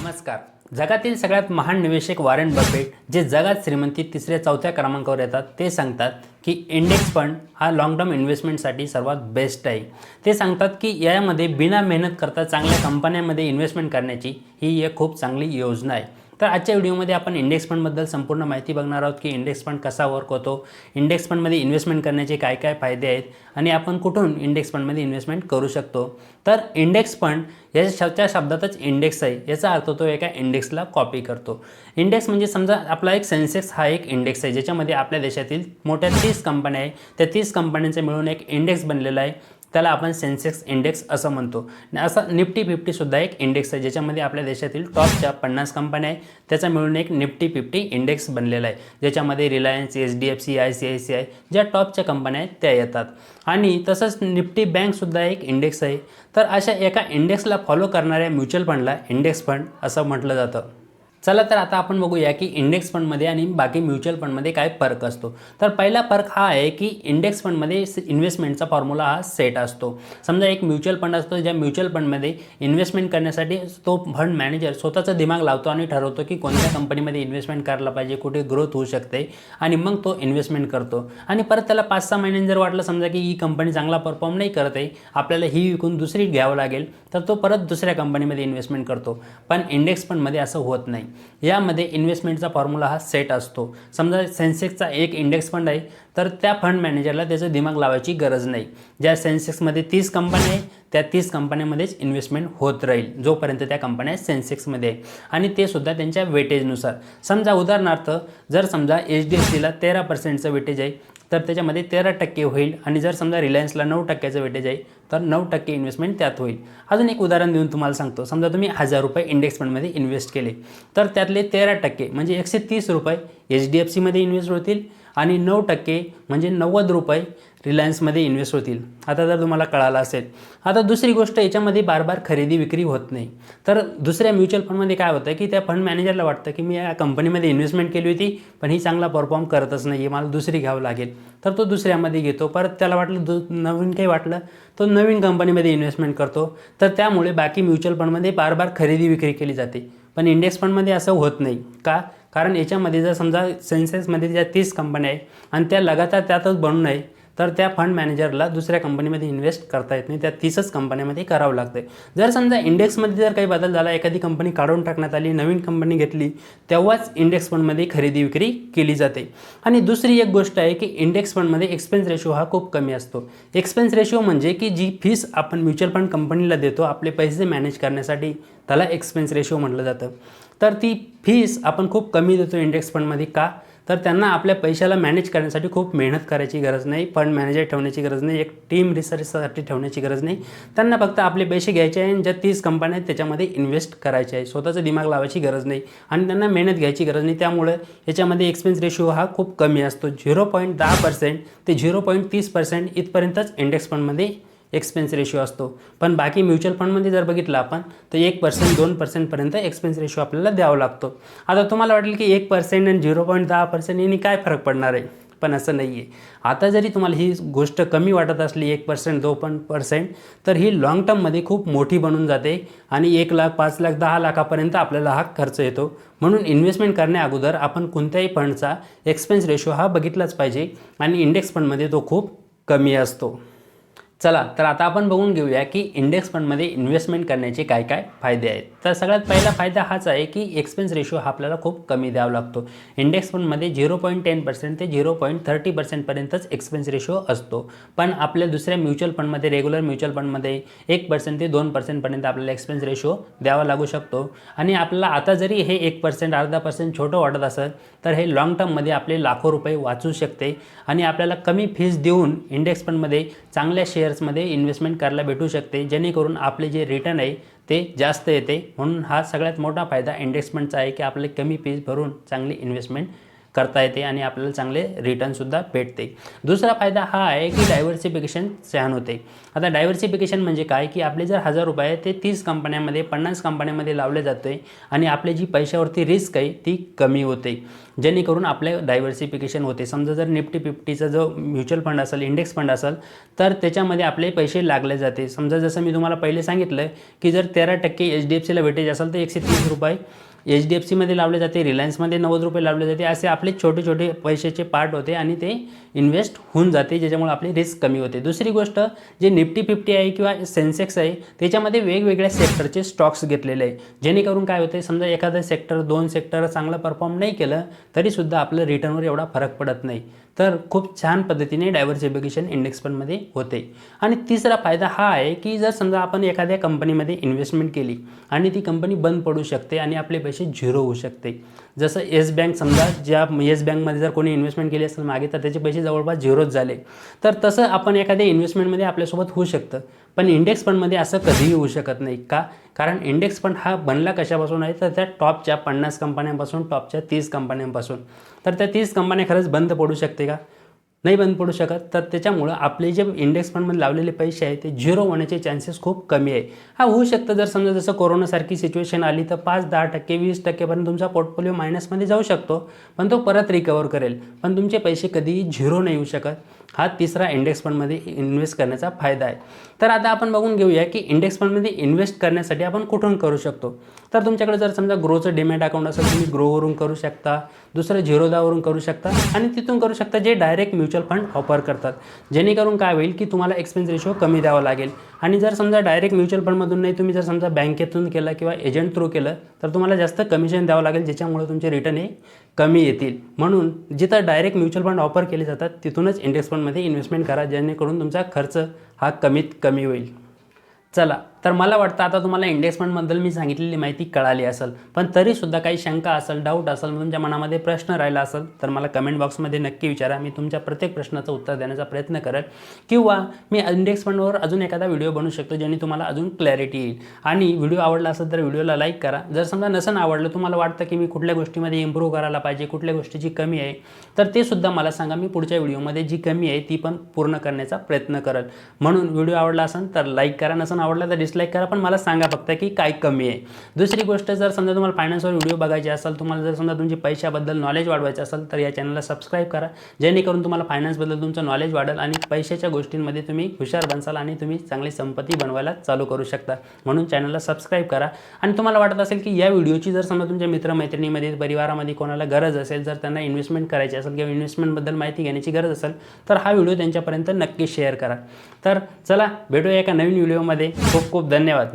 नमस्कार. जगातील सगळ्यात महान निवेशक वॉरेन बफेट जे जगात श्रीमंती तिसऱ्या चौथ्या क्रमांकावर येतात ते सांगतात की इंडेक्स फंड हा लॉंग टर्म इन्व्हेस्टमेंटसाठी सर्वात बेस्ट आहे. ते सांगतात की यामध्ये बिना मेहनत करता चांगल्या कंपन्यांमध्ये इन्व्हेस्टमेंट करण्याची ही एक खूप चांगली योजना आहे. तर आजच्या व्हिडिओमध्ये आपण इंडेक्स फंडबद्दल संपूर्ण माहिती बघणार आहोत की इंडेक्स फंड कसा वर्क होतो, इंडेक्स फंडमध्ये इन्व्हेस्टमेंट करण्याचे काय काय फायदे आहेत आणि आपण कुठून इंडेक्स फंडमध्ये इन्व्हेस्टमेंट करू शकतो. तर इंडेक्स फंड याच्या शब्दातच इंडेक्स आहे, याचा अर्थ तो एका इंडेक्सला कॉपी करतो. इंडेक्स म्हणजे समजा आपला एक सेन्सेक्स हा एक इंडेक्स आहे ज्याच्यामध्ये आपल्या देशातील मोठ्या 30 कंपन्या आहे, त्या 30 कंपन्यांचे मिळून एक इंडेक्स बनलेला आहे, त्याला आपण सेन्सेक्स इंडेक्स असं म्हणतो. असं निफ्टी 50सुद्धा एक इंडेक्स आहे ज्याच्यामध्ये आपल्या देशातील टॉपच्या 50 कंपन्या आहे, त्याचा मिळून एक निफ्टी 50 इंडेक्स बनलेला आहे ज्याच्यामध्ये रिलायन्स, HDFC, ICICI ज्या टॉपच्या कंपन्या आहेत त्या येतात. आणि तसंच निफ्टी बँकसुद्धा एक इंडेक्स आहे. तर अशा एका इंडेक्सला फॉलो करणाऱ्या म्युच्युअल फंडला इंडेक्स फंड असं म्हटलं जातं. चला तर आता आपण बघूया की इंडेक्स फंडमध्ये आणि बाकी म्युच्युअल फंडमध्ये काय फरक असतो. तर पहिला फरक हा आहे की इंडेक्स फंडमध्ये इन्व्हेस्टमेंटचा फॉर्म्युला हा सेट असतो. समजा एक म्युच्युअल फंड असतो, ज्या म्युच्युअल फंडमध्ये इन्व्हेस्टमेंट करण्यासाठी तो फंड मॅनेजर स्वतःचा दिमाग लावतो आणि ठरवतो की कोणत्या कंपनीमध्ये इन्व्हेस्टमेंट करायला पाहिजे, कुठे ग्रोथ होऊ शकते आणि मग तो इन्व्हेस्टमेंट करतो. आणि परत त्याला 5-6 महिन्यांनी जर वाटलं समजा की ही कंपनी चांगला परफॉर्म नाही करत आहे, आपल्याला ही विकून दुसरी घ्यावं लागेल, तर तो परत दुसऱ्या कंपनीमध्ये इन्व्हेस्टमेंट करतो. पण इंडेक्स फंडमध्ये असं होत नाही. यामध्ये इन्व्हेस्टमेंटचा फॉर्म्युला हा सेट असतो. समजा सेन्सेक्सचा एक इंडेक्स फंड आहे, तर त्या फंड मॅनेजरला त्याचं दिमाग लावायची गरज नाही. ज्या सेन्सेक्समध्ये 30 कंपन्या आहे त्या 30 कंपन्यांमध्येच इन्व्हेस्टमेंट होत राहील जोपर्यंत त्या कंपन्या सेन्सेक्समध्ये आहे, आणि ते सुद्धा त्यांच्या वेटेजनुसार. समजा उदाहरणार्थ जर समजा HDFCला 13%चं वेटेज आहे तर त्याच्यामध्ये 13% होईल, आणि जर समजा रिलायन्सला 9%चं वेटेज आहे तर 9% इन्व्हेस्टमेंट त्यात होईल. अजून एक उदाहरण देऊन तुम्हाला सांगतो. समजा तुम्ही ₹1000 इंडेक्स फंडमध्ये इन्व्हेस्ट केले तर त्यातले 13% म्हणजे ₹130 HDFCमध्ये इन्व्हेस्ट होतील आणि 9% म्हणजे ₹90 रिलायन्समध्ये इन्व्हेस्ट होतील. आता जर तुम्हाला कळालं असेल. आता दुसरी गोष्ट, याच्यामध्ये बार बार खरेदी विक्री होत नाही. तर दुसऱ्या म्युच्युअल फंडमध्ये काय होतं की त्या फंड मॅनेजरला वाटतं की मी या कंपनीमध्ये इन्व्हेस्टमेंट केली होती पण ही चांगला परफॉर्म करतच नाही आहे, मला दुसरी घ्यावं लागेल, तर तो दुसऱ्यामध्ये घेतो. परत त्याला वाटलं नवीन काही वाटलं तो नवीन कंपनीमध्ये इन्व्हेस्टमेंट करतो. तर त्यामुळे बाकी म्युच्युअल फंडमध्ये बार बार खरेदी विक्री केली जाते. पण इंडेक्स फंडमध्ये असं होत नाही. का? कारण याच्यामध्ये जर समजा सेन्सेक्समध्ये ज्या 30 कंपन्या आहे आणि त्या लगातार त्यातच बनून आहे, तर त्या फंड मॅनेजरला दुसऱ्या कंपनीमध्ये इन्व्हेस्ट करता येत नाही, त्या 30च कंपन्यामध्ये करावं लागते. जर समजा इंडेक्समध्ये जर काही बदल झाला, एखादी कंपनी काढून टाकण्यात आली, नवीन कंपनी घेतली, तेव्हाच इंडेक्स फंडमध्ये खरेदी विक्री केली जाते. आणि दुसरी एक गोष्ट आहे की इंडेक्स फंडमध्ये एक्सपेन्स रेशो हा खूप कमी असतो. एक्सपेन्स रेशो म्हणजे की जी फीस आपण म्युच्युअल फंड कंपनीला देतो आपले पैसे मॅनेज करण्यासाठी, त्याला एक्सपेन्स रेशो म्हटलं जातं. तर ती फीस आपण खूप कमी देतो इंडेक्स फंडमध्ये. का? तर त्यांना आपल्या पैशाला मॅनेज करण्यासाठी खूप मेहनत करायची गरज नाही, फंड मॅनेजर ठेवण्याची गरज नाही, एक टीम रिसर्चसाठी ठेवण्याची गरज नाही. त्यांना फक्त आपले पैसे घ्यायचे आहे आणि ज्या 30 कंपन्या आहेत त्याच्यामध्ये इन्व्हेस्ट करायचे आहे. स्वतःचं दिमाग लावायची गरज नाही आणि त्यांना मेहनत घ्यायची गरज नाही. त्यामुळे याच्यामध्ये एक्सपेन्स रेशो हा खूप कमी असतो. 0.10% ते 0.30% इथपर्यंतच इंडेक्स फंडमध्ये एक्सपेन्स रेशो असतो. पण बाकी म्युच्युअल फंडमध्ये जर बघितलं आपण तर 1%, 2%पर्यंत एक्सपेन्स रेशो आपल्याला द्यावा लागतो. आता तुम्हाला वाटेल की 1% आणि 0.10% यांनी काय फरक पडणार आहे, पण असं नाही आहे. आता जरी तुम्हाला ही गोष्ट कमी वाटत असली 1%, 2%, तर ही लाँग टर्ममध्ये खूप मोठी बनून जाते आणि 1 लाख, 5 लाख, 10 लाखापर्यंत आपल्याला हा खर्च येतो. म्हणून इन्व्हेस्टमेंट करण्या अगोदर आपण कोणत्याही फंडचा एक्सपेन्स रेशो हा बघितलाच पाहिजे आणि इंडेक्स फंडमध्ये तो खूप कमी असतो. चला तर आता आपण बघून घेऊया की इंडेक्स फंडमध्ये इन्व्हेस्टमेंट करण्याचे काय काय फायदे आहेत. तर सगळ्यात पहिला फायदा हाच आहे की एक्सपेन्स रेशो हा आपल्याला खूप कमी द्यावा लागतो. इंडेक्स फंडमध्ये 0.10% ते 0.30% पर्यंतच एक्सपेन्स रेशो असतो. पण आपल्या दुसऱ्या म्युच्युअल फंडमध्ये, रेग्युलर म्युच्युअल फंडमध्ये 1% ते 2% पर्यंत आपल्याला एक्सपेन्स रेशो द्यावा लागू शकतो. आणि आपल्याला आता जरी हे 1%, अर्धा पर्सेंट छोटं वाटत असेल तर हे लाँग टर्ममध्ये आपले लाखो रुपये वाचू शकते आणि आपल्याला कमी फीस देऊन इंडेक्स फंडमध्ये चांगल्या शेअर्समध्ये इन्व्हेस्टमेंट करायला भेटू शकते, जेणेकरून आपले जे रिटर्न आहे ते जास्त येते. म्हणून हा सगळ्यात मोठा फायदा इंडेक्स फंडचा आहे की आपले कमी फीस भरून चांगली इन्व्हेस्टमेंट करता येते आणि आपल्याला चांगले रिटर्नसुद्धा भेटते. दुसरा फायदा हा आहे की डायव्हर्सिफिकेशन छान होते. आता डायव्हर्सिफिकेशन म्हणजे काय, की आपले जर 1000 रुपये आहे ते 30 कंपन्यांमध्ये 50 कंपन्यांमध्ये लावले जाते आणि आपली जी पैशावरती रिस्क आहे ती कमी होते, जेणेकरून आपले डायव्हर्सिफिकेशन होते. समजा जर निफ्टी 50चा जो म्युच्युअल फंड असेल, इंडेक्स फंड असेल, तर त्याच्यामध्ये आपले पैसे लागले जाते. समजा जसं मी तुम्हाला पहिले सांगितलं की जर 13% HDFCला वेटेज असेल तर 130 रुपये HDFCमध्ये लावले जाते, रिलायन्समध्ये 90 रुपये लावले जाते. असे आपले छोटे छोटे पैशाचे पार्ट होते आणि ते इन्व्हेस्ट होऊन जाते, ज्याच्यामुळे आपली रिस्क कमी होते. दुसरी गोष्ट, जे निफ्टी 50 आहे किंवा सेन्सेक्स आहे त्याच्यामध्ये वेगवेगळ्या सेक्टरचे स्टॉक्स घेतलेले आहे, जेणेकरून काय होते, समजा एखादं सेक्टर 2 सेक्टर चांगलं परफॉर्म नाही केलं तरीसुद्धा आपलं रिटर्नवर एवढा फरक पडत नाही. तर खूप छान पद्धतीने डायव्हर्सिफिकेशन इंडेक्स फंडमध्ये होते. आणि तिसरा फायदा हा आहे की जर समजा आपण एखाद्या कंपनीमध्ये इन्व्हेस्टमेंट केली आणि ती कंपनी बंद पडू शकते आणि आपले पैसे झिरो होऊ शकते. जसं येस बँक, समजा ज्या येस बँकमध्ये जर कोणी इन्व्हेस्टमेंट केली असेल मागे तर त्याचे पैसे जवळपास झिरोच झाले, तर तसं आपण एखाद्या इन्व्हेस्टमेंटमध्ये आपल्यासोबत होऊ शकतं. पण इंडेक्स फंडमध्ये असं कधीही होऊ शकत नाही. का? कारण इंडेक्स फंड हा बनला कशापासून आहे, तर त्या टॉपच्या 50 कंपन्यांपासून, टॉपच्या 30 कंपन्यांपासून. तर त्या 30 कंपन्या खरंच बंद पडू शकते का? नाही बंद पडू शकत. तर त्याच्यामुळं आपले जे इंडेक्स फंडमध्ये लावलेले पैसे आहेत ते झिरो होण्याचे चान्सेस खूप कमी आहे. हा होऊ शकतं जर समजा जसं कोरोनासारखी सिच्युएशन आली तर 5-10%, 20%पर्यंत तुमचा पोर्टफोलिओ मायनसमध्ये जाऊ शकतो, पण तो परत रिकवर करेल. पण तुमचे पैसे कधीही झिरो नाही होऊ शकत. हा तिसरा इंडेक्स फंडमध्ये इन्व्हेस्ट करण्याचा फायदा आहे. तर आता आपण बघून घेऊया की इंडेक्स फंडमध्ये इन्व्हेस्ट करण्यासाठी आपण कुठून करू शकतो. तर तुमच्याकडे जर समजा ग्रोचं डिमॅट अकाउंट असेल, तुम्ही ग्रोवरून करू शकता, दुसरं झिरोदावरून करू शकता आणि तिथून करू शकता जे डायरेक्ट म्युच्युअल फंड ऑफर करतात, जेणेकरून काय होईल की तुम्हाला एक्सपेन्स रेशो कमी द्यावा लागेल. आणि जर समजा डायरेक्ट म्युच्युअल फंडमधून नाही, तुम्ही जर समजा बँकेतून केलं किंवा एजंट थ्रू केलं तर तुम्हाला जास्त कमिशन द्यावं लागेल, ज्याच्यामुळे तुमचे रिटर्न हे कमी येतील. म्हणून जिथं डायरेक्ट म्युच्युअल फंड ऑफर केले जातात तिथूनच इंडेक्स फंडमध्ये इन्व्हेस्टमेंट करा, जेणेकरून तुमचा खर्च हा कमीत कमी होईल. चला, तर मला वाटतं आता तुम्हाला इंडेक्स फंडबद्दल मी सांगितलेली माहिती कळाली असेल. पण तरीसुद्धा काही शंका असेल, डाऊट असेल, तुमच्या मनामध्ये प्रश्न राहिला असेल तर मला कमेंट बॉक्समध्ये नक्की विचारा. मी तुमच्या प्रत्येक प्रश्नाचं उत्तर देण्याचा प्रयत्न करेल, किंवा मी इंडेक्स फंडवर अजून एखादा व्हिडिओ बनवू शकतो ज्याने तुम्हाला अजून क्लॅरिटी येईल. आणि व्हिडिओ आवडला असेल तर व्हिडिओला लाईक करा. जर समजा नसेल आवडलं, तुम्हाला वाटतं की मी कुठल्या गोष्टीमध्ये इम्प्रूव्ह करायला पाहिजे, कुठल्या गोष्टीची कमी आहे, तर ते सुद्धा मला सांगा. मी पुढच्या व्हिडिओमध्ये जी कमी आहे ती पण पूर्ण करण्याचा प्रयत्न करेल. म्हणून व्हिडिओ आवडला असेल तर लाईक करा, नसेल आवडला तर डिसलाईक करा, पण मला सांगा फक्त की काय कमी आहे. दुसरी गोष्ट, जर समजा तुम्हाला फायनान्सवर व्हिडिओ बघायचे असेल, तुम्हाला जर समजा तुमची पैशाबद्दल नॉलेज वाढवायचं असेल तर या चॅनलला सबस्क्राईब करा, जेणेकरून तुम्हाला फायनान्सबद्दल तुमचं नॉलेज वाढेल आणि पैशाच्या गोष्टींमध्ये तुम्ही हुशार बनसाल आणि तुम्ही चांगली संपत्ती बनवायला चालू करू शकता. म्हणून चॅनलला सबस्क्राईब करा. आणि तुम्हाला वाटत असेल की या व्हिडिओची जर समजा तुमच्या मित्रमैत्रिणीमध्ये, परिवारामध्ये कोणाला गरज असेल, जर त्यांना इन्व्हेस्टमेंट करायची असेल किंवा इन्व्हेस्टमेंटबद्दल माहिती घेण्याची गरज असेल तर हा व्हिडिओ त्यांच्यापर्यंत नक्की शेअर करा. तर चला, भेटूया एका नवीन व्हिडिओमध्ये. खूप खूप धन्यवाद.